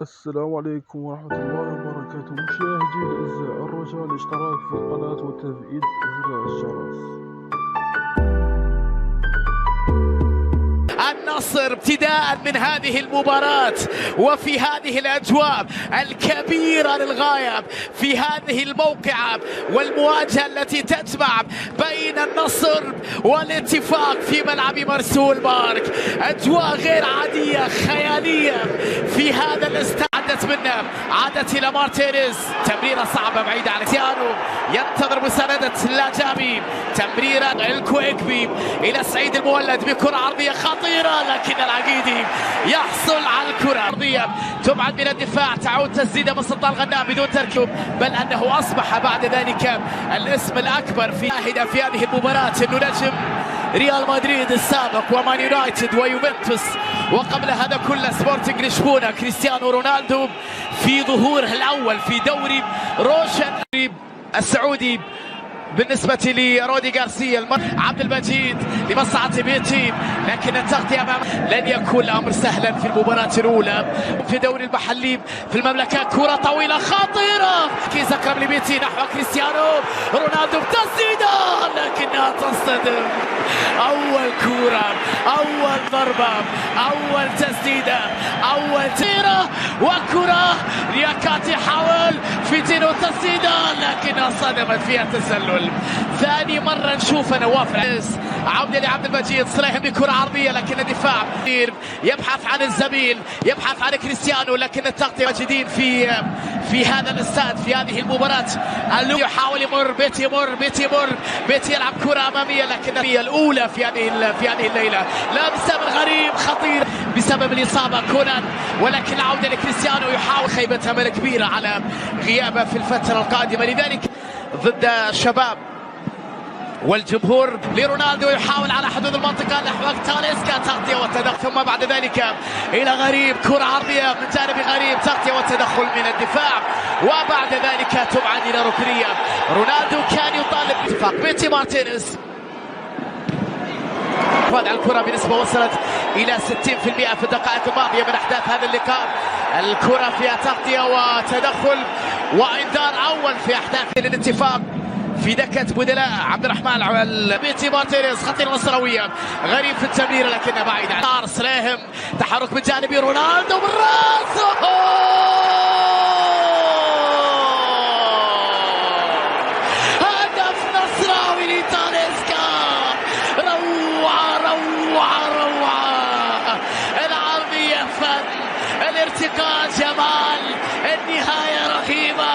السلام عليكم ورحمة الله وبركاته. مشاهدي الأعزاء، الرجاء الاشتراك في القناة وتفعيل زر الجرس. النصر ابتداء من هذه المباراة وفي هذه الأجواء الكبيرة للغاية، في هذه الموقعة والمواجهة التي تجمع بين النصر والاتفاق في ملعب مرسول بارك. أجواء غير عادية خيالية في هذا الاستاد. عادت إلى مارتينيز، تمريرة صعبة بعيدة عن كريستيانو، ينتظر مساندة اللاجابي، تمريرة الكويكبي إلى سعيد المولد بكرة عرضية خطيرة، لكن العقيدي يحصل على الكرة العرضية، تبعد من الدفاع، تعود تسديدة من سلطان غنام بدون تركيب، بل أنه أصبح بعد ذلك الاسم الأكبر في هذه المباراة، أنه نجم ريال مدريد السابق ومان يونايتد ويوفنتوس وقبل هذا كله سبورتنج لشبونة، كريستيانو رونالدو في ظهوره الأول في دوري روشن السعودي بالنسبة لرودي غارسيا. عبد المجيد لمصلحة بيتي، لكن التغطية أمامه لن يكون الأمر سهلا في المباراة الأولى في دوري المحلي في المملكة. كرة طويلة خطيرة، كيس أكرم لبيتي نحو كريستيانو رونالدو بتسديدة، لكنها تصطدم. أول كرة، أول ضربة، أول تسديدة، أول تيرة، وكرة رياكات يحاول في تيرو تسديدة، لكنها صدمت فيها تسلل. ثاني مرة نشوف نواف عودة لعبد المجيد، صليح بكرة عرضية، لكن الدفاع يبحث عن الزميل، يبحث عن كريستيانو، لكن التغطية ماجدين في هذا الاستاد في هذه المباراة. يحاول يمر بيتي يلعب كرة أمامية، لكن هي الأولى في هذه الليلة. لمسة من غريب خطير بسبب الإصابة كونان، ولكن العودة لكريستيانو يحاول خيبة أمل كبيرة على غيابه في الفترة القادمة، لذلك ضد الشباب والجمهور لرونالدو يحاول على حدود المنطقة نحو تاليسكا، تغطية والتدخل، ثم بعد ذلك إلى غريب، كرة عرضية من جانب غريب، تغطية والتدخل من الدفاع، وبعد ذلك تبعد إلى ركنية. رونالدو كان يطالب باتفاق بيتي مارتينيز على الكرة بنسبة وصلت إلى 60% في الدقائق الماضية من أحداث هذا اللقاء. الكرة فيها تغطية وتدخل وإنذار أول في أحداث الاتفاق في دكة بدلاء عبد الرحمن بيتي مارتينيز، خطير مصروية، غريب في التمرير لكنه بعيد عن سليهم، تحرك من جانبي رونالدو بالراس، هدف نصراوي لتاليسكا، روعة روعة روعة، العرضية فن، الارتقاء جمال، النهاية رهيبة،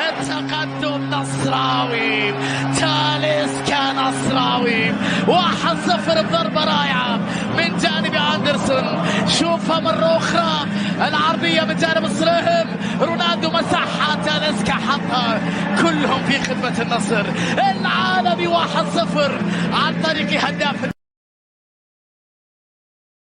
التقدم نصراوي، تاليسكا نصراوي، 1-0 بضربة رائعة من جانب أندرسون. شوفها مرة أخرى، العرضية من جانب السليهم، رونالدو مسحها، تاليسكا حطها، كلهم في خدمة النصر العالمي. 1-0 عن طريق هداف